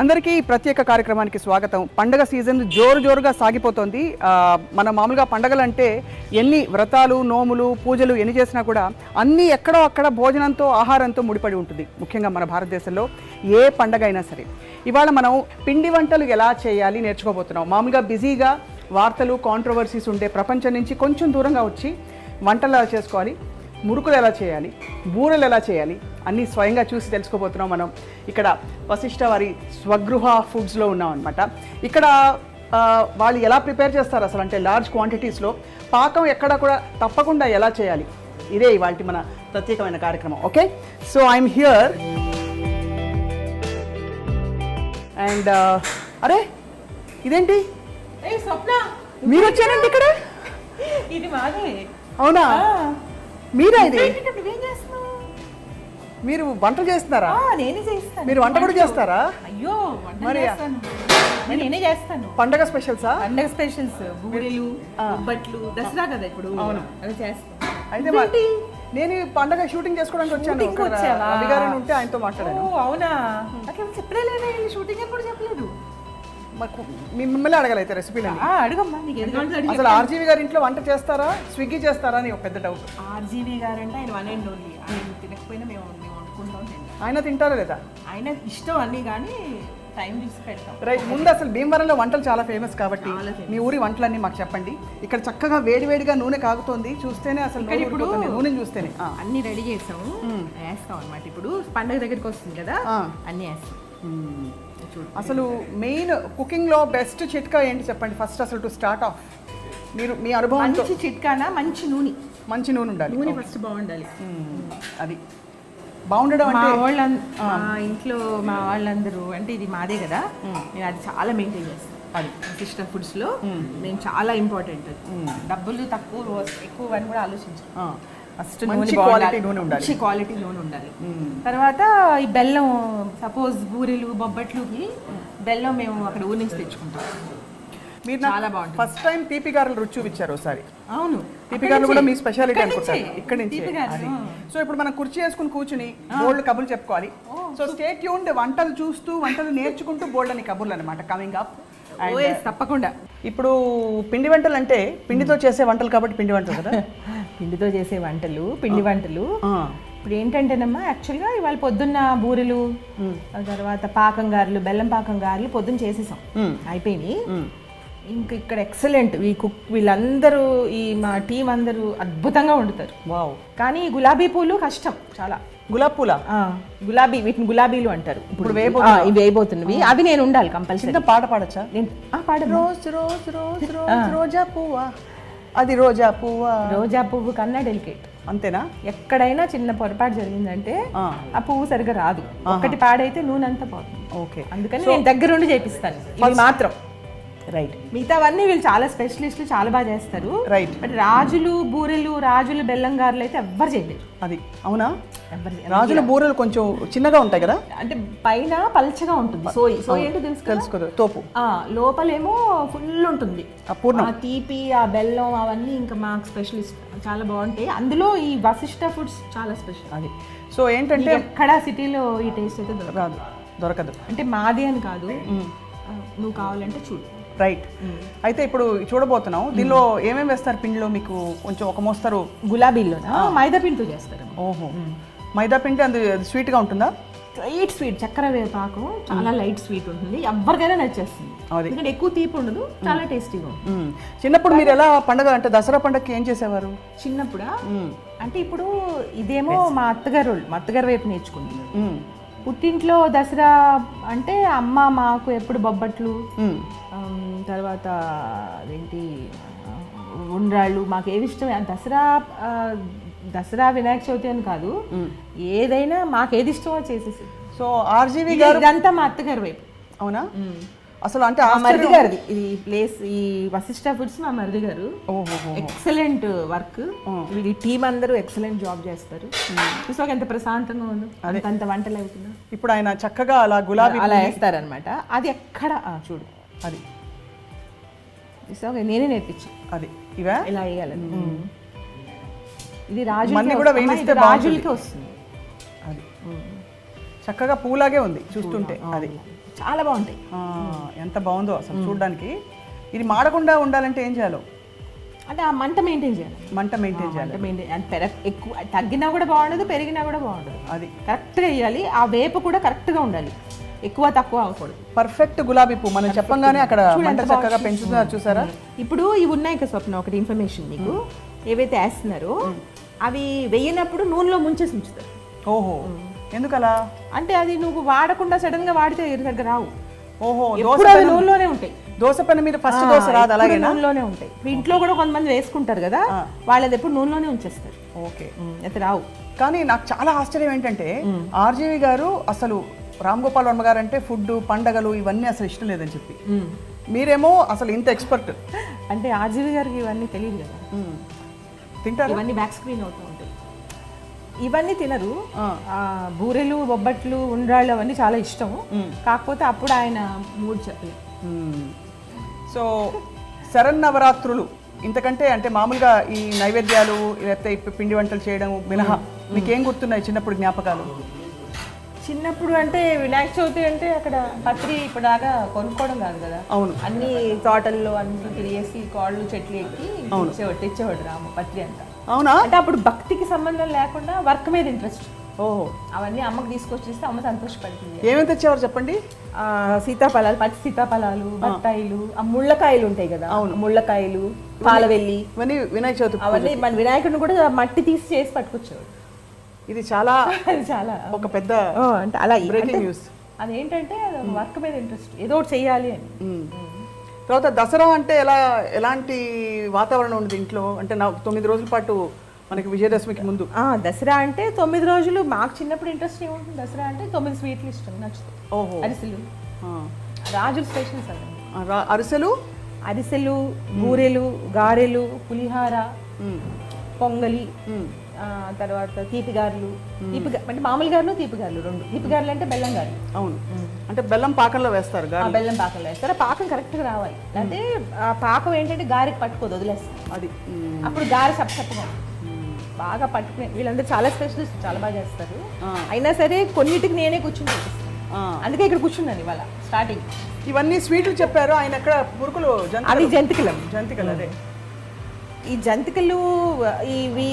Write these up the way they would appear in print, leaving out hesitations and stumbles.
అందరికీ ప్రత్యేక కార్యక్రమానికి స్వాగతం. పండగ సీజన్ జోరుగా సాగిపోతోంది. మన మామూలుగా పండగలంటే ఎన్ని వ్రతాలు, నోములు, పూజలు ఎన్ని చేసినా కూడా అన్నీ ఎక్కడో అక్కడ భోజనంతో, ఆహారంతో ముడిపడి ఉంటుంది. ముఖ్యంగా మన భారతదేశంలో ఏ పండగ అయినా సరే. ఇవాళ మనం పిండి వంటలు ఎలా చేయాలి నేర్చుకోబోతున్నాం. మామూలుగా బిజీగా వార్తలు, కాంట్రవర్సీస్ ఉండే ప్రపంచం నుంచి కొంచెం దూరంగా వచ్చి వంటలు ఎలా చేసుకోవాలి, మురుకులు ఎలా చేయాలి, బూరెలు ఎలా చేయాలి అన్నీ స్వయంగా చూసి తెలుసుకోబోతున్నాం. మనం ఇక్కడ వశిష్ఠ వారి స్వగృహ ఫుడ్స్లో ఉన్నాం అనమాట. ఇక్కడ వాళ్ళు ఎలా ప్రిపేర్ చేస్తారు అసలు, అంటే లార్జ్ క్వాంటిటీస్లో పాకం ఎక్కడ కూడా తప్పకుండా ఎలా చేయాలి, ఇదే ఇవాళ మన ప్రత్యేకమైన కార్యక్రమం. Okay, so I'm here and అరే ఇదేంటి మీరు వచ్చారండి ఇక్కడ? ఇది మాదే. అవునా, మీరా? ఇది మీరు వంట చేస్తున్నారా? నేనే చేస్తాను. మీరు వంట కూడా చేస్తారా? అయ్యో, మరి నేనే చేస్తాను. పండగ స్పెషల్సా? పండగ స్పెషల్స్, బూరెలు, బొబ్బట్లు, దసరా కదా ఇప్పుడు. అవును, అవి చేస్తాను. అయితే నేను పండగ షూటింగ్ చేసుకోవడానికి వచ్చాను. రవి గారు ఉంటే ఆయనతో మాట్లాడాను. అవునా, చెప్పలేదు. షూటింగ్ ఎప్పుడు చెప్పలేదు. మిమ్మల్ని అడగలైతే రెసిపీలు అడగమ్మా. అసలు ఆర్జీవి గారి ఇంట్లో వంట చేస్తారా, స్విగ్గీ చేస్తారా అని ఒక పెద్ద డౌట్. ఆర్జీవి గారు అంటే ఆయన వన్ అండ్ ఓన్లీ. ఆయన తినకపోయినా మేము వండుకుంటాం. ఆయన తింటారా లేదా? ఆయన ఇష్టం అన్నీ, కానీ టైం చూసి పెడతాం. రైట్. ముందు అసలు భీమవరంలో వంటలు చాలా ఫేమస్ కాబట్టి మీ ఊరి వంటలన్నీ మాకు చెప్పండి. ఇక్కడ చక్కగా వేడివేడిగా నూనె కాగుతోంది, చూస్తేనే అసలు ఇప్పుడు నూనె చూస్తేనే అన్ని రెడీ చేసాము, వేస్తాం అనమాట. ఇప్పుడు పండగ దగ్గరికి వస్తుంది కదా, అన్ని వేస్తాం. అసలు మెయిన్ కుకింగ్లో బెస్ట్ చిట్కా ఏంటి చెప్పండి ఫస్ట్, అసలు టు స్టార్ట్ ఆఫ్. మీరు మీ అనుభవం. మంచి చిట్కానా? మంచి నూనె ఉండాలి. నూనె ఫస్ట్ బాగుండాలి. అది బాగుండడం మా ఇంట్లో మా వాళ్ళందరూ, అంటే ఇది మాదే కదా, నేను అది చాలా మెయింటైన్ చేస్తాను. అది వశిష్ఠ ఫుడ్స్లో నేను చాలా ఇంపార్టెంట్. డబ్బులు తక్కువ ఎక్కువ అని కూడా ఆలోచించాను. ఫస్ట్ మంచి క్వాలిటీ నూనె ఉండాలి. తర్వాత ఈ బెల్లం, సపోజ్ బూరెలు, బొబ్బట్లుకి బెల్లం మేము అక్కడ ఊరి నుంచి తెచ్చుకుంటాం. మీరు చాలా బాగుంటుంది. ఫస్ట్ టైం తీపి గారెలు రుచి చూపించారు ఒకసారి. అవును, తీపి గారెలు కూడా మీ స్పెషాలిటీ అనుకుంటారు ఇక్కడ నుంచి. సో ఇప్పుడు మనం కుర్చీ వేసుకుని కూర్చుని బోల్డ్ కబుర్లు చెప్పుకోవాలి. So stay tuned. వంటలు చూస్తూ, వంటలు నేర్చుకుంటూ బోల్డ్ అని కబుర్లు అనమాట కమింగ్ అప్. తప్పకుండా. ఇప్పుడు పిండి వంటలు అంటే పిండితో చేసే వంటలు కాబట్టి పిండి వంటలు కదా. పిండితో చేసే వంటలు, పిండి వంటలు. ఇప్పుడు ఏంటంటేనమ్మా, యాక్చువల్గా ఇవాళ పొద్దున్న బూరెలు, తర్వాత పాకం గారెలు, బెల్లం పాకం గారెలు పొద్దున్న చేసేసాం, అయిపోయినాయి. ఇంక ఇక్కడ ఎక్సలెంట్ వీళ్ళందరూ, ఈ మా టీం అందరూ అద్భుతంగా వండుతారు. వావ్. కానీ గులాబీ పూలు కష్టం చాలా. గులాబీ పూల? వీటిని గులాబీలు అంటారు. ఇప్పుడు ఇవి వేయబోతున్నవి, అవి నేను ఉండాలి కంపల్సరీ. పాట పాడచ్చా? రోజా పువ్వా, అది రోజా పువ్వా. రోజా పువ్వు కన్నా డెలికేట్. అంతేనా? ఎక్కడైనా చిన్న పొరపాటు జరిగిందంటే ఆ పువ్వు సరిగా రాదు. ఒకటి పాడైతే నూనె అంతా పోతుంది. ఓకే, అందుకని నేను దగ్గరుండి చేపిస్తాను ఇవి మాత్రం. రైట్. మిగతావన్నీ వీళ్ళు చాలా స్పెషలిస్టులు, చాలా బాగా చేస్తారు. రైట్. బట్ రాజులు బూరెలు, రాజులు బెల్లం గారెలు అయితే ఎవ్వరు చేయలేరు. అది అవునా? రాజుల బూరెలు కొంచెం చిన్నగా ఉంటాయి కదా, అంటే పైన పల్చగా ఉంటుంది. సోయి ఏంటో తెలుసుకోదు, తోపు. లోపలేమో ఫుల్ ఉంటుంది తీపి, ఆ బెల్లం అవన్నీ ఇంకా మాకు స్పెషలిస్ట్ చాలా బాగుంటాయి. అందులో ఈ వశిష్ఠ ఫుడ్స్ చాలా స్పెషల్. అది సో ఏంటంటే ఎక్కడ సిటీలో ఈ టేస్ట్ అయితే దొరకదు. అంటే మాది అని కాదు, నువ్వు కావాలంటే చూడు. రైట్. అయితే ఇప్పుడు చూడబోతున్నాం, దీనిలో ఏమేమి వేస్తారు పిండిలో? మీకు కొంచెం ఒక మోస్తారు. గులాబీలో మైదా పిండితో చేస్తారు. ఓహో, మైదా పిండి అది స్వీట్గా ఉంటుందా? లైట్ స్వీట్, చక్కెర పాకం చాలా లైట్ స్వీట్ ఉంటుంది, ఎవరికైనా నచ్చేస్తుంది. ఎందుకంటే ఎక్కువ తీపి ఉండదు, చాలా టేస్టీగా ఉంటుంది. చిన్నప్పుడు మీరు ఎలా పండుగ, అంటే దసరా పండుగకి ఏం చేసేవారు చిన్నప్పుడా? అంటే ఇప్పుడు ఇదేమో మా అత్తగారు వైపు నేర్చుకుంది. పుట్టింట్లో దసరా అంటే అమ్మ మాకు ఎప్పుడు బొబ్బట్లు, తర్వాత అదేంటి ఉండ్రాళ్ళు, మాకు ఏవి ఇష్టం. దసరా వినాయక చవితి అని కాదు, ఏదైనా మాకు ఏది ఇష్టమో చేసేసి. సో ఆర్జీవి గారు ఇదంతా మా అత్తగారి వైపు. అవునా? అసలు అంటే మరిది గారిది ఇది ప్లేస్, ఈ వశిష్ఠ ఫుడ్స్ మా మరిది గారు. ఎక్సలెంట్ వర్క్, వీళ్ళ టీం అందరూ ఎక్సలెంట్ జాబ్ చేస్తారు. చూసాక ఎంత ప్రశాంతంగా ఉందో, అంత వంటలు అవుతున్నా. ఇప్పుడు ఆయన చక్కగా అలా గులాబీ అలా వేస్తారనమాట. అది ఎక్కడ చూడు, అది చూసాక నేనే నేర్పించాను. అది ఇవా ఇలా వేయాలని. ఇది రాజులకి వస్తుంది. అది చక్కగా పూలాగే ఉంది చూస్తుంటే. అది చాలా బాగుంటాయి. ఎంత బాగుందో అసలు చూడడానికి. ఇది మాడకుండా ఉండాలంటే ఏం చేయాలో? అంటే ఆ మంట మెయింటైన్ చేయాలి. మంట మెయింటైన్ చేయాలి. అంటే ఎక్కువ తగ్గినా కూడా బాగుండదు, పెరిగినా కూడా బాగుండదు. అది కరెక్ట్గా వేయాలి. ఆ వేపు కూడా కరెక్ట్గా ఉండాలి, ఎక్కువ తక్కువ అవ్వకూడదు. పర్ఫెక్ట్ గులాబీ పువ్వు మనం చెప్పంగానే అక్కడ మంట చక్కగా పెంచుతున్నారు చూసారా. ఇప్పుడు ఇవి ఉన్నాయి కదా స్వప్న, ఒకటి ఇన్ఫర్మేషన్ నీకు. ఏవైతే వేస్తున్నారో అవి వేయనప్పుడు నూనెలో ముంచేసి ఉంచుతారు. ఓహో, ఎందుకలా? అంటే అది నువ్వు వాడకుండా సడన్ గా వాడితే దగ్గర రావు. ఓహో, నూనెలోనే ఉంటాయి. దోశ పెన మీద ఫస్ట్ దోశ రాదు, అలాగే నూనెలోనే ఉంటాయి. ఇంట్లో కూడా కొంతమంది వేసుకుంటారు కదా, వాళ్ళది ఎప్పుడు నూనెలోనే ఉంచేస్తారు. ఓకే, అయితే రావు. కానీ నాకు చాలా ఆశ్చర్యం ఏంటంటే ఆర్జీవి గారు అసలు రామ్ గోపాల్ వర్మ గారు అంటే ఫుడ్, పండగలు ఇవన్నీ అసలు ఇష్టం లేదని చెప్పి, మీరేమో అసలు ఇంత ఎక్స్పర్ట్. అంటే ఆర్జీవి గారికి ఇవన్నీ తెలియదు కదా, తింటారు. ఇవన్నీ బ్యాక్ స్క్రీన్ అవుతూ ఉంటాయి. ఇవన్నీ తినరు. బూరెలు, బొబ్బట్లు, ఉండ్రాళ్ళు అవన్నీ చాలా ఇష్టం. కాకపోతే అప్పుడు ఆయన మూడు చెప్పలేదు. సో శరన్నవరాత్రులు ఇంతకంటే అంటే మామూలుగా ఈ నైవేద్యాలు లేకపోతే పిండి వంటలు చేయడం మినహా మీకేం గుర్తున్నాయి చిన్నప్పుడు జ్ఞాపకాలు? చిన్నప్పుడు అంటే వినాయక చవితి అంటే అక్కడ పత్రి ఇప్పుడు దాకా కొనుక్కోవడం కాదు కదా. అవును, అన్ని తోటల్లో అన్ని తిరిగేసి కాళ్ళు చెట్లు ఎక్కి తెచ్చేవాడు రాము పత్రి అంతా. అవునా? అంటే అప్పుడు భక్తికి సంబంధం లేకుండా వర్క్ మీద ఇంట్రెస్ట్. ఓహో, అవన్నీ అమ్మకి తీసుకొచ్చేస్తే అమ్మ సంతోషపడుతుంది. ఏమేమి తెచ్చేవారు చెప్పండి? సీతాఫలాలు, పచ్చి సీతాఫలాలు, బత్తాయిలు, ఆ ముళ్ళకాయలు ఉంటాయి కదా, ముళ్ళకాయలు, పాలవెల్లి, ఇవన్నీ వినాయక చవితి. అవన్నీ మన వినాయకుడిని కూడా మట్టి తీసి చేసి పట్టుకొచ్చేవాడు. ఇది చాలా చాలా ఒక పెద్ద అంటే అలా బ్రేకింగ్ న్యూస్. అదేంటంటే వర్క్ మీద ఇంట్రెస్ట్, ఏదో ఒకటి చెయ్యాలి అని. తర్వాత దసరా అంటే ఎలాంటి వాతావరణం ఉంది ఇంట్లో? అంటే 9 రోజుల పాటు మనకి విజయదశమికి ముందు. దసరా అంటే 9 రోజులు మాకు చిన్నప్పుడు ఇంట్రెస్ట్ ఏముంటుంది? దసరా అంటే 9 స్వీట్లు ఇష్టం, నచ్చుతాయి. ఓహో, అరిసెలు, రాజుల స్పెషల్స్ అవి. అరిసెలు, బూరెలు, గారెలు, పులిహార, పొంగలి, తర్వాత తీపిగారులు. అంటే మామూలు గారులు, తీపిగారులు రెండు. తీపిగారులు అంటే బెల్లం గారు. అవును, అంటే బెల్లం పాకంలో వేస్తారు. బెల్లం పాకంలో వేస్తారు. పాకం కరెక్ట్గా రావాలి. అంటే ఆ పాకం ఏంటంటే గారెకి పట్టుకోదు, వదిలేస్తారు. అది అప్పుడు గారె చప్పగా బాగా పట్టుకునే. వీళ్ళందరూ చాలా స్పెషలిస్ట్, చాలా బాగా చేస్తారు. అయినా సరే కొన్నిటికి నేనే కూర్చుని అందుకే ఇక్కడ కూర్చున్నాను ఇవాళ స్టార్టింగ్. ఇవన్నీ స్వీట్లు చెప్పారు ఆయన. ఎక్కడ మురుకులు? అవి జంతికలు. అదే ఈ జంతికలు, ఇవి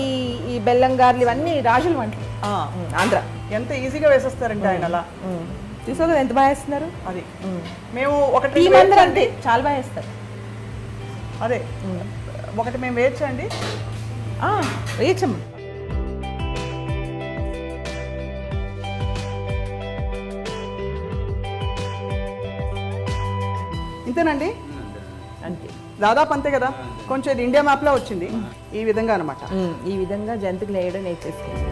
ఈ బెల్లం గారెలు ఇవన్నీ రాజుల వంటలు. ఆంధ్ర ఎంత ఈజీగా వేసేస్తారంటే ఆయన. అలా చూసావు కదా ఎంత బాగా వేస్తున్నారు. అది మేము ఒకటి అంతే చాలా బాగా వేస్తారు. అదే ఒకటి మేము వేయచ్చండి. వేయచ్చమ్మా. ఇంతేనండి, అంతే, దాదాపు అంతే కదా. కొంచెం ఇది ఇండియా మ్యాప్లో వచ్చింది ఈ విధంగా అనమాట. ఈ విధంగా జంతికలు వేయడం నేర్చేసుకుంది.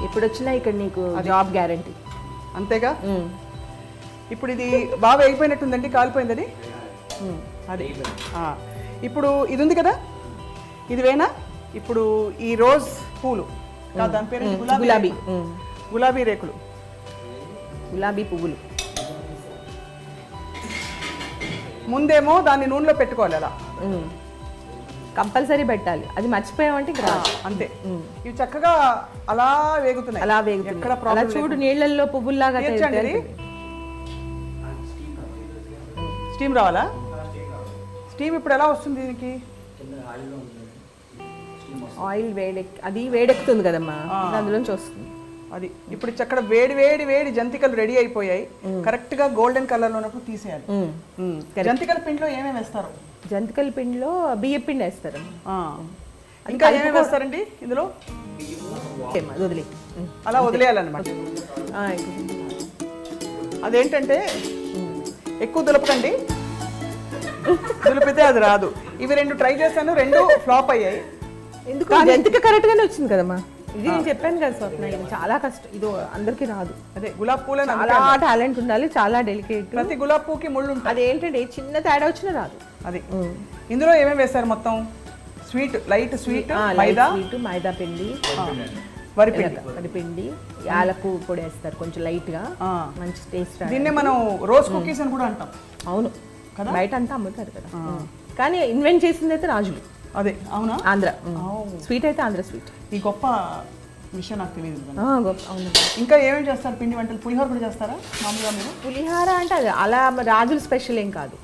ఇప్పుడు వచ్చినా ఇక్కడ నీకు జాబ్ గ్యారంటీ. అంతేగా. ఇప్పుడు ఇది బాగా వేగిపోయినట్టుందండి, కాలిపోయింది అది. అది ఇప్పుడు ఇది ఉంది కదా, ఇది వేనా? ఇప్పుడు ఈ రోజ్ పూలు, దాని పేరు గులాబీ. గులాబీ రేకులు, గులాబీ పువ్వులు. ముందేమో దాన్ని నూనెలో పెట్టుకోవాలి, అలా కంపల్సరీ పెట్టాలి. అది మర్చిపోయామంటే ఇక్కడ అంతే. ఇవి చక్కగా అలా వేగుతున్నాయి, అలా వేగుతున్నాయి. అలా చూడు, నీళ్ళల్లో పువ్వుల్లాగా. స్టీమ్ రావాలా? స్టీమ్ ఇప్పుడు ఎలా వస్తుంది దీనికి? ఆయిల్ అది వేడెక్కుతుంది కదమ్మా, అందులోంచి వస్తుంది. అది ఇప్పుడు చక్కడ వేడి వేడి వేడి జంతికలు రెడీ అయిపోయాయి. కరెక్ట్ గా గోల్డెన్ కలర్ లో ఉన్నప్పుడు తీసేయాలి. జంతికల పిండిలో ఏమేమి వేస్తారు? జంతికల పిండిలో బియ్య పిండి వేస్తారు. ఇంకా ఏమేమి వేస్తారండి ఇందులో? వదిలే అలా వదిలేయాలన్నమాట. అదేంటంటే ఎక్కువ దులపకండి, దులిపితే అది రాదు. ఇవి 2 ట్రై చేశాను, 2 ఫ్లాప్ అయ్యాయి. ఎందుకు? జంతిక కరెక్ట్ గానే వచ్చింది కదమ్మా. ఇది నేను చెప్పాను కదా స్వప్న, ఇది చాలా కష్టం, ఇది అందరికి రాదు. అదే గులాబ్ పూల చాలా టాలెంట్ ఉండాలి, చాలా డెలికేట్. ప్రతి గులాబ్ పూకి ముళ్ళు ఉంటుంది. అది ఏంటంటే చిన్న తేడా వచ్చినా రాదు. అది ఇందులో ఏమేమి వేస్తారు మొత్తం? స్వీట్, లైట్ స్వీట్, మైదా పిండి, వరిపిండి, యాలకు పొడి వేస్తారు కొంచెం లైట్ గా, మంచి టేస్ట్. దీన్నే మనం రోజ్ కుకీస్ అని కూడా అంటాం. అవును కదా, బయట అంతా అమ్ముతారు కదా. కానీ ఇన్వెంట్ చేసింది అయితే రాజులు. అదే. అవునా? ఆంధ్ర స్వీట్ అయితే ఆంధ్ర స్వీట్. ఈ గొప్ప విషయం నాకు తెలియదు. అవును. ఇంకా ఏమేమి చేస్తారు పిండి వంటలు? పులిహోర కూడా చేస్తారా మామూలుగా మీరు? పులిహార అంటే అది అలా రాజుల స్పెషల్ ఏం కాదు.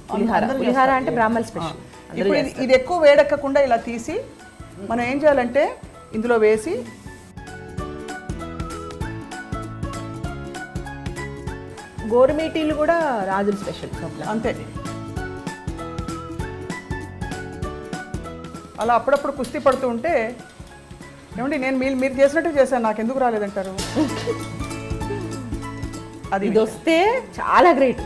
పులిహార అంటే బ్రాహ్మణ స్పెషల్. ఇప్పుడు ఇది ఎక్కువ వేడెక్కకుండా ఇలా తీసి మనం ఏం చేయాలంటే ఇందులో వేసి గోరుమీటీలు కూడా రాజుల స్పెషల్ అంతే. అలా అప్పుడప్పుడు కుస్తీ పడుతూ ఉంటే ఏమండి నేను మీరు చేసినట్టు చేశాను, నాకు ఎందుకు రాలేదంటారు? అది ఇది వస్తే చాలా గ్రేట్.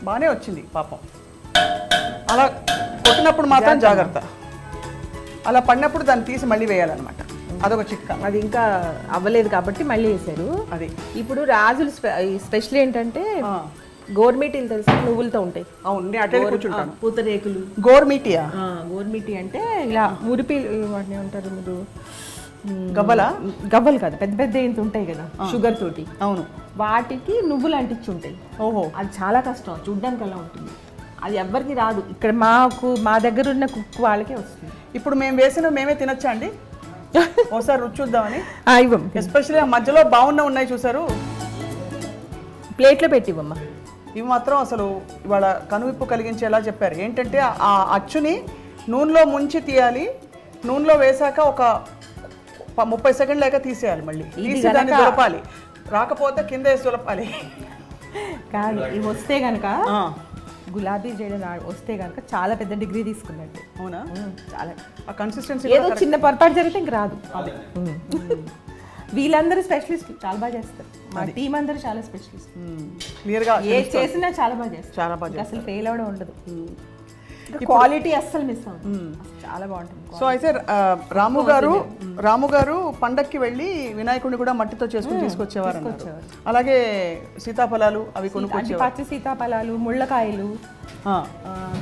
బాగానే వచ్చింది పాపం. అలా కొట్టినప్పుడు మాత్రం జాగ్రత్త, అలా పడినప్పుడు దాన్ని తీసి మళ్ళీ వేయాలన్నమాట. అదొక చిట్కా. అది ఇంకా అవ్వలేదు కాబట్టి మళ్ళీ వేసారు. అది ఇప్పుడు రాజులు స్పెషల్ ఏంటంటే గోర్మీటీలు తెలుసా, నువ్వులతో ఉంటాయి. అవును, నేను అట్లే కూర్చుంటాను. పూతరేకులు. గోర్మీటియా? గోర్మీటి అంటే ఇలా మురిపీలు వాటిని ఉంటారు మీరు. గవ్వలా? గవ్వలు కదా, పెద్ద పెద్ద ఏంత ఉంటాయి కదా షుగర్ తోటి. అవును, వాటికి నువ్వులు అంటించి ఉంటాయి. ఓహో, అది చాలా కష్టం, చూడ్డానికి అలా ఉంటుంది. అది ఎవ్వరికి రాదు. ఇక్కడ మా దగ్గర ఉన్న కుక్ వాళ్ళకే వస్తుంది. ఇప్పుడు మేము వేసిన మేమే తినచ్చా అండి? ఒకసారి రుచి చూద్దామని. ఇవ్వం. ఎస్పెషల్లీ ఆ మధ్యలో ఉన్నాయి చూసారు, ప్లేట్లో పెట్టి ఇవ్వమ్మా. ఇవి మాత్రం అసలు ఇవాళ కనువిప్పు కలిగించేలా చెప్పారు. ఏంటంటే ఆ అచ్చుని నూనెలో ముంచి తీయాలి, నూనెలో వేసాక ఒక 30 సెకండ్లు లేక తీసేయాలి, మళ్ళీ తీసి దాన్ని దులపాలి. రాకపోతే కింద వేసి దులపాలి. కాదు, ఇవి వస్తే కనుక గులాబీ చేయడం వస్తే కనుక చాలా పెద్ద డిగ్రీ తీసుకున్నట్టు. అవునా? చాలా. ఆ కన్సిస్టెన్సీ ఏదో చిన్న పొరపాటు జరిగితే ఇంక రాదు. వీళ్ళందరూ స్పెషలిస్ట్, చాలా బాగా చేస్తారు. మా టీం అందరూ చాలా స్పెషలిస్ట్. క్లియర్గా ఏ చేసినా చాలా బాగా చేస్తారు. చాలా బాగా అసలు ఫెయిల్ అవడం ఉండదు. క్వాలిటీ అస్సలు మిస్ అవుతుంది. చాలా బాగుంటుంది. సో అయితే రాము గారు పండక్కి వెళ్ళి వినాయకుడిని కూడా మట్టితో చేసుకుని తీసుకొచ్చేవారు. అలాగే సీతాఫలాలు అవి కొనుక్కొచ్చేవారు. పచ్చి సీతాఫలాలు, ముళ్ళకాయలు,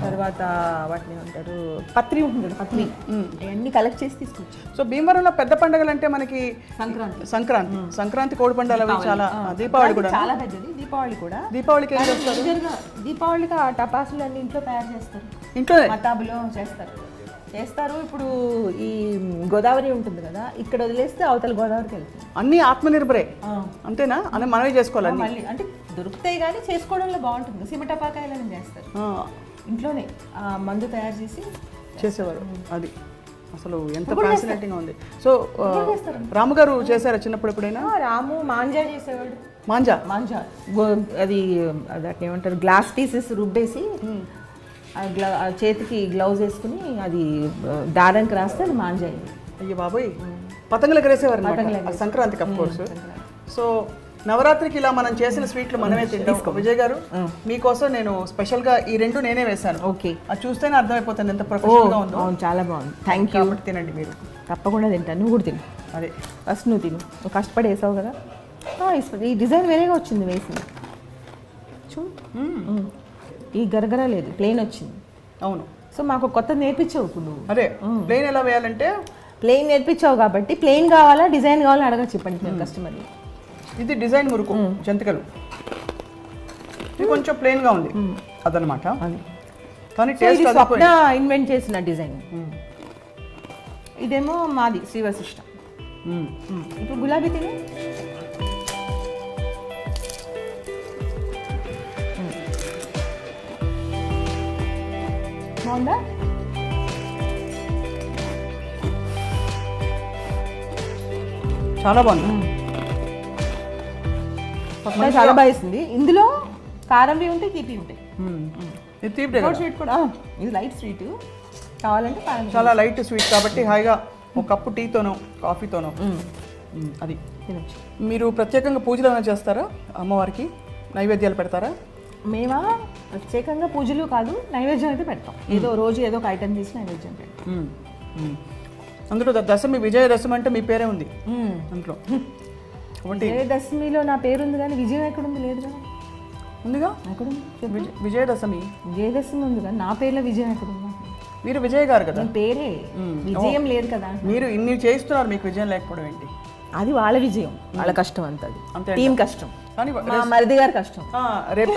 తర్వాత వాటిని అంటారు పత్రి ఉంటుంది కదా, పత్రి, అవన్నీ కలెక్ట్ చేసి తీసుకొచ్చారు. సో భీమవరంలో పెద్ద పండుగలు అంటే మనకి సంక్రాంతి కోడి పండుగలు అవి చాలా, దీపావళి కూడా చాలా పెద్దది. దీపావళికి ఏం చేస్తారు? దీపావళికి ఆ టపాసులు అన్ని ఇంట్లో తయారు చేస్తారు, ఇంట్లో మతాబులో చేస్తారు. ఇప్పుడు ఈ గోదావరి ఉంటుంది కదా, ఇక్కడ వదిలేస్తే అవతల గోదావరికి వెళ్తుంది. అన్ని ఆత్మనిర్భరే అంతేనా? అని మనమే చేసుకోవాలి. మళ్ళీ అంటే దొరుకుతాయి కానీ చేసుకోవడంలో బాగుంటుంది. సిమటపాకాయలని చేస్తారు ఇంట్లోనే, మందు తయారు చేసి చేసేవారు. అది అసలు ఎంత ఫ్యాసినేటింగ్ ఉంది. సో రాము గారు చేశారా చిన్నప్పుడు ఎప్పుడైనా? రాము మాంజా చేసేవాడు. మాంజా అది దాన్ని ఏమంటారు, గ్లాస్ పీసెస్ రుబ్బేసి చేతికి గ్లౌజ్ వేసుకుని అది దారానికి రాస్తే అది మాంజా అయింది. అయ్యో బాబోయ్, పతంగులు ఎగరేసేవారు సంక్రాంతికి అఫ్ కోర్స్. సో నవరాత్రికి ఇలా మనం చేసిన స్వీట్లు మనమే తింటాం. విజయ్ గారు మీకోసం నేను స్పెషల్గా ఈ రెండు నేనే వేశాను. ఓకే, అది చూస్తేనే అర్థమైపోతుంది ఎంత ప్రొఫెషనల్గా ఉందో. చాలా బాగుంది. Thank you. తినండి మీరు. తప్పకుండా తింటాను. నువ్వు కూడా తిను. అదే ఫస్ట్ నువ్వు తిను, నువ్వు కష్టపడి వేసావు కదా. ఈ డిజైన్ వేరేగా వచ్చింది వేసింది చూడు. ఈ గరగర లేదు, ప్లెయిన్ వచ్చింది. అవును. సో మాకు కొత్త నేర్పించావు ఇప్పుడు నువ్వు. అదే ప్లెయిన్ ఎలా వేయాలంటే ప్లెయిన్ నేర్పించావు కాబట్టి ప్లెయిన్ కావాలా డిజైన్ కావాలా అడగచ్చు చెప్పండి కస్టమర్ని. ఇది డిజైన్ మురుకు జంతికలు, ఇది కొంచెం ప్లెయిన్గా ఉంది అదనమాట. కానీ టేస్ట్ స్వప్న ఇన్వెంట్ చేసిన డిజైన్. ఇదేమో మాది శ్రీవశిష్టం. ఇప్పుడు గులాబీ తిని బాగుందా? చాలా బాగుంది. చాలా బాగా వేసింది. ఇందులో కారంవి ఉంటాయి, తీపి ఉంటాయి. ఇది తీపి స్వీట్ కూడా. ఇది లైట్ స్వీట్, కావాలంటే చాలా లైట్ స్వీట్ కాబట్టి హాయిగా ఒక కప్పు టీతోనో కాఫీతోనో అది తినచ్చు. మీరు ప్రత్యేకంగా పూజలు ఏమైనా చేస్తారా? అమ్మవారికి నైవేద్యాలు పెడతారా? మేమా ప్రత్యేకంగా పూజలు కాదు, నైవేద్యం అయితే పెడతాం. ఏదో రోజు ఏదో ఒక ఐటెం తీసి నైవేద్యం పెడతాం. అందులో దశమి, విజయదశమి అంటే మీ పేరే ఉంది అందులో. విజయదశమిలో నా పేరు ఉంది కానీ విజయం ఎక్కడుంది? లేదు కదా. ఉందిగా, ఎక్కడుంది? విజయదశమి ఉంది కానీ నా పేరులో విజయం ఎక్కడుంది? మీరు విజయ్ గారు కదా, పేరే విజయం లేదు కదా. మీరు ఇన్ని చేయిస్తున్నారు, మీకు విజయం లేకపోవడం ఏంటి? అది వాళ్ళ విజయం, వాళ్ళ కష్టం అంత, అది టీం కష్టం. కానీ మరిది గారి కష్టం.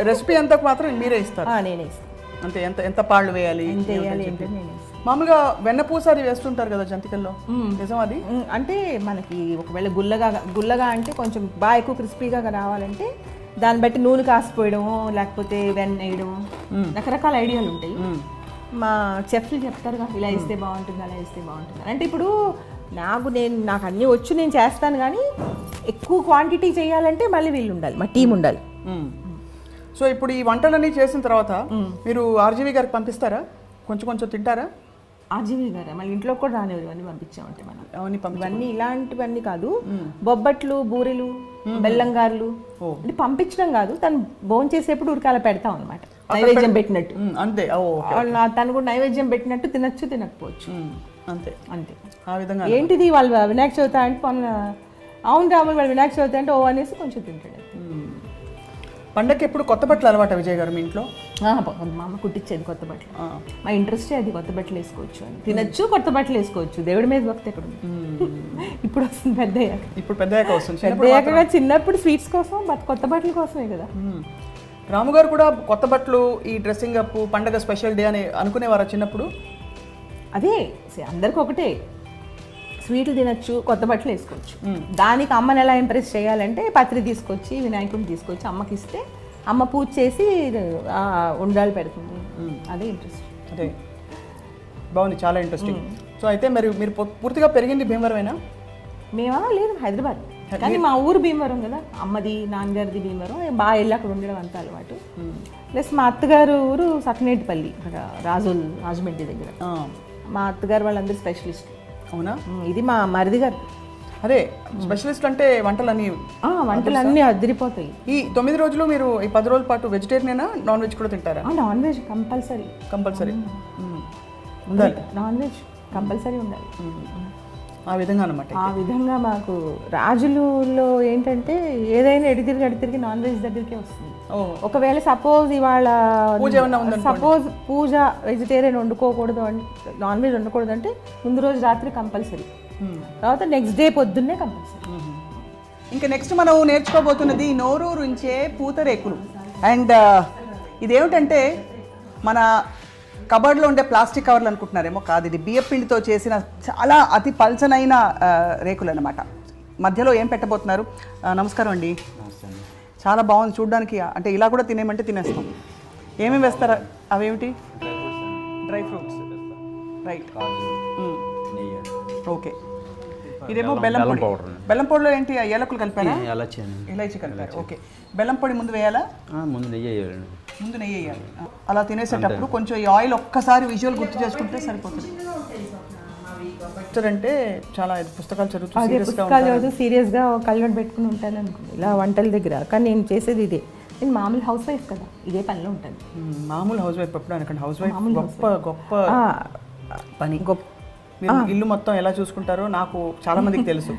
రెసిపీ అంతా మాత్రం మీరే ఇస్తారు? నేనే ఇస్తాను. అంతే. ఎంత పాళ్ళు వేయాలి, ఎంత వేయాలి ఏంటో నేనే ఇస్తాను. మామూలుగా వెన్నపూస అది వేస్తుంటారు కదా జంతికల్లో, నిజం అది? అంటే మనకి ఒకవేళ గుల్లగా అంటే కొంచెం బాగా ఎక్కువ క్రిస్పీగా రావాలంటే దాన్ని బట్టి నూనె కాసిపోయడము లేకపోతే వెన్న వేయడము రకరకాల ఐడియాలు ఉంటాయి. మా చెఫ్లు చెప్తారుగా ఇలా వేస్తే బాగుంటుంది అలా వేస్తే బాగుంటుంది అంటే. ఇప్పుడు నాకు అన్నీ వచ్చు, నేను చేస్తాను, కానీ ఎక్కువ క్వాంటిటీ చేయాలంటే మళ్ళీ వీళ్ళు ఉండాలి, మా టీం ఉండాలి. సో ఇప్పుడు ఈ వంటలన్నీ చేసిన తర్వాత మీరు ఆర్జీవి గారికి పంపిస్తారా? కొంచెం కొంచెం తింటారా? ఆర్జీవి గారు మళ్ళీ ఇంట్లో కూడా రానివ్వరు, ఇవన్నీ పంపించామంటే మనం ఇవన్నీ ఇలాంటివన్నీ కాదు, బొబ్బట్లు, బూరెలు, బెల్లంగారులు అంటే పంపించడం కాదు, తను భోజనం చేసేప్పుడు ఉరకాల పెడతాం అనమాట, నైవేద్యం పెట్టినట్టు. అంతే, తను కూడా నైవేద్యం పెట్టినట్టు తినచ్చు తినకపోవచ్చు, అంతే అంతే. ఆ విధంగా ఏంటిది వాళ్ళు వినాయక చవితి అంటే అవును రాములు వాళ్ళు వినాయక చవితి అంటే అనేసి కొంచెం తింటాడు. పండగకి ఎప్పుడు కొత్త బట్టలు అలవాట విజయ్ గారు మీ ఇంట్లో? మా అమ్మ కుట్టించేది కొత్త బట్టలు, మా ఇంట్రెస్టే అది, కొత్త బట్టలు వేసుకోవచ్చు అని, తినచ్చు, కొత్త బట్టలు వేసుకోవచ్చు. దేవుడి మీద భక్తి ఎక్కడ ఉంది? ఇప్పుడు వస్తుంది పెద్దయ్యాక. ఇప్పుడు పెద్దయ్యాక వస్తుంది. పెద్దయ్యాక చిన్నప్పుడు స్వీట్స్ కోసం, కొత్త బట్టల కోసమే కదా. రాము గారు కూడా కొత్త బట్టలు, ఈ డ్రెస్సింగ్ అప్, పండగ స్పెషల్ డే అని అనుకునేవారా చిన్నప్పుడు? అదే అందరికి ఒకటే, స్వీట్లు తినచ్చు, కొత్త బట్టలు వేసుకోవచ్చు. దానికి అమ్మని ఎలా ఇంప్రెస్ చేయాలంటే పత్రి తీసుకొచ్చి వినాయకుడిని తీసుకొచ్చి అమ్మకి ఇస్తే అమ్మ పూజ చేసి ఉండాలి పెడుతుంది. అదే ఇంట్రెస్ట్. అదే బాగుంది, చాలా ఇంట్రెస్టింగ్. సో అయితే మీరు పూర్తిగా పెరిగింది భీమవరమేనా? మేమా లేదు, హైదరాబాద్, కానీ మా ఊరు భీమవరం కదా, అమ్మది నాన్నగారిది భీమవరం, బాగా వెళ్ళి అక్కడ ఉండడం అంతా అలవాటు. ప్లస్ మా అత్తగారు ఊరు సకినేటిపల్లి, అక్కడ రాజమండ్రి దగ్గర. మా అత్తగారు వాళ్ళందరూ స్పెషలిస్ట్. అవునా? ఇది మా మరిది గారు. అదే స్పెషలిస్ట్ అంటే వంటలన్నీ అదిరిపోతాయి. ఈ 9 రోజులు మీరు ఈ 10 రోజుల పాటు వెజిటేరియనేనా, నాన్ వెజ్ కూడా తింటారా? నాన్ వెజ్ కంపల్సరీ ఉండాలి, నాన్ వెజ్ కంపల్సరీ ఉండాలి. ఆ విధంగా అనమాట. ఆ విధంగా మాకు రాజులలో ఏంటంటే ఏదైనా ఎడితిరిగి నాన్ వెజ్ దగ్గరికే వస్తుంది. ఒకవేళ సపోజ్ ఇవాళ పూజ వెజిటేరియన్ వండుకోకూడదు అంటే, నాన్ వెజ్ వండకూడదు అంటే ముందు రోజు రాత్రి కంపల్సరీ, తర్వాత నెక్స్ట్ డే పొద్దున్నే కంపల్సరీ. ఇంకా నెక్స్ట్ మనం నేర్చుకోబోతున్నది నోరూరుంచే పూతరేకులు. అండ్ ఇదేమిటంటే మన కబర్డ్లో ఉండే ప్లాస్టిక్ కవర్లు అనుకుంటున్నారేమో, కాదు, ఇది బియ్యం పిండితో చేసిన చాలా అతి పల్చనైన రేకులు అనమాట. మధ్యలో ఏం పెట్టబోతున్నారు? నమస్కారం అండి. చాలా బాగుంది చూడడానికి, అంటే ఇలా కూడా తినేమంటే తినేస్తాం. ఏమేమి వేస్తారా? అవేమిటి? Dry fruits, right. ఓకే, ఇదేమో బెల్లం పౌడర్. బెల్లం పౌడర్లో ఏంటి? ఏలకులు కలిపారా? ఇలాచి కలిపారు. ఓకే, బెల్లం పొడి ముందు వేయాలా? ముందు నెయ్యి వేయాలి. అలా తినేసేటప్పుడు కొంచెం ఈ ఆయిల్ ఒక్కసారి విజువల్ గుర్తు చేసుకుంటే సరిపోతుంది. అంటే చాలా పుస్తకాలు చదువుతూ సీరియస్గా కళ్ళను పెట్టుకుని ఉంటాను అనుకోండి ఇలా వంటల దగ్గర, కానీ నేను చేసేది ఇదే. నేను మామూలు హౌస్ వైఫ్ కదా, ఇదే పనిలో ఉంటాను. మామూలు హౌస్ వైఫ్ ఎప్పుడు అనకండి, హౌస్ వైఫ్ గొప్ప పని. మీరు ఇల్లు మొత్తం ఎలా చూసుకుంటారో నాకు చాలా మందికి తెలుసు.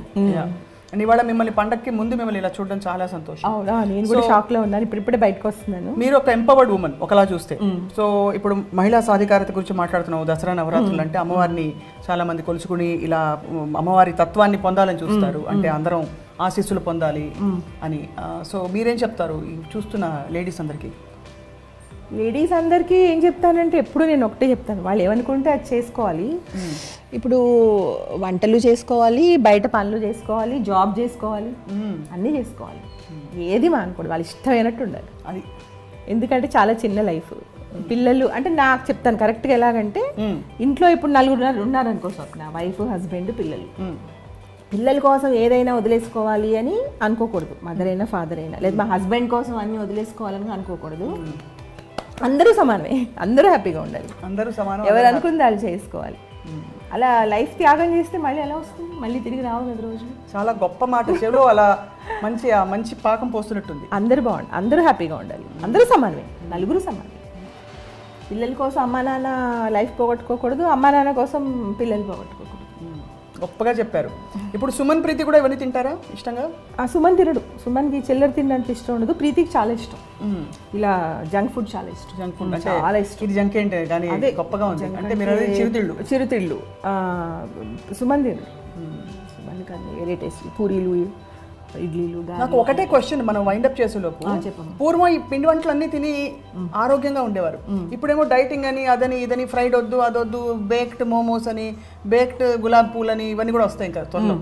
అండ్ ఇవాళ మిమ్మల్ని పండగకి ముందు మిమ్మల్ని ఇలా చూడడం చాలా సంతోషం. అవునా, నేను కూడా షాక్ లో ఉన్నాను, ఇప్పుడే బయటకు వస్తున్నాను. మీరు ఒక ఎంపవర్డ్ ఉమెన్ ఒకలా చూస్తే. సో ఇప్పుడు మహిళా సాధికారత గురించి మాట్లాడుతున్నావు. దసరా నవరాత్రులు అంటే అమ్మవారిని చాలా మంది కొలుసుకుని ఇలా అమ్మవారి తత్వాన్ని పొందాలని చూస్తారు, అంటే అందరం ఆశీస్సులు పొందాలి అని. సో మీరేం చెప్తారు చూస్తున్న లేడీస్ అందరికీ? లేడీస్ అందరికీ ఏం చెప్తానంటే, ఎప్పుడు నేను ఒకటే చెప్తాను, వాళ్ళు ఏమనుకుంటే అది చేసుకోవాలి. ఇప్పుడు వంటలు చేసుకోవాలి, బయట పనులు చేసుకోవాలి, జాబ్ చేసుకోవాలి, అన్నీ చేసుకోవాలి, ఏది మానుకోండి, వాళ్ళు ఇష్టమైనట్టు ఉండాలి అది. ఎందుకంటే చాలా చిన్న లైఫ్. పిల్లలు అంటే నాకు చెప్తాను కరెక్ట్గా ఎలాగంటే, ఇంట్లో ఇప్పుడు 4 ఉన్నారనుకో స్వప్న, వైఫ్, హస్బెండ్, పిల్లలు. పిల్లల కోసం ఏదైనా వదిలేసుకోవాలి అని అనుకోకూడదు, మదర్ అయినా ఫాదర్ అయినా, లేదా మా హస్బెండ్ కోసం అన్నీ వదిలేసుకోవాలని అనుకోకూడదు. అందరూ సమానమే, అందరూ హ్యాపీగా ఉండాలి, అందరూ సమానం, ఎవరు అనుకుంది వాళ్ళు చేసుకోవాలి. అలా లైఫ్ త్యాగం చేస్తే మళ్ళీ ఎలా వస్తుంది? మళ్ళీ తిరిగి రావు కదా రోజు. చాలా గొప్ప మాట చెవులో అలా మంచి పాకం పోస్తున్నట్టుంది. అందరూ బాగుండాలి, అందరూ హ్యాపీగా ఉండాలి, అందరూ సమానమే, నలుగురు సమానమే. పిల్లల కోసం అమ్మా నాన్న లైఫ్ పోగొట్టుకోకూడదు, అమ్మా నాన్న కోసం పిల్లలు పోగొట్టుకోకూడదు. గొప్పగా చెప్పారు. ఇప్పుడు సుమన్, ప్రీతి కూడా ఇవన్నీ తింటారా ఇష్టంగా? సుమన్ తినడు, సుమన్కి చిల్లర తినడానికి ఇష్టం ఉండదు, ప్రీతికి చాలా ఇష్టం. ఇలా జంక్ ఫుడ్ చాలా ఇష్టం. జంక్ ఫుడ్ చాలా ఇష్టం. ఇది జంక్ ఏంటి కానీ అదే గొప్పగా ఉంది అంటే మీరు చిరుతిళ్ళు సుమన్ తినడు. సుమన్ కానీ వేరే టేస్ట్ పూరీలు, ఇడ్లీలు నాకు ఒకటే క్వశ్చన్ మనం వైండప్ చేసేలోపు, పూర్వం ఈ పిండి వంటలు అన్ని తిని ఆరోగ్యంగా ఉండేవారు. ఇప్పుడేమో డైటింగ్ అని అదని ఇదని, ఫ్రైడ్ వద్దు అదొద్దు, బేక్డ్ మోమోస్ అని, బేక్డ్ గులాబ్ పూల్ అని, ఇవన్నీ కూడా వస్తాయి ఇంకా త్వరలో.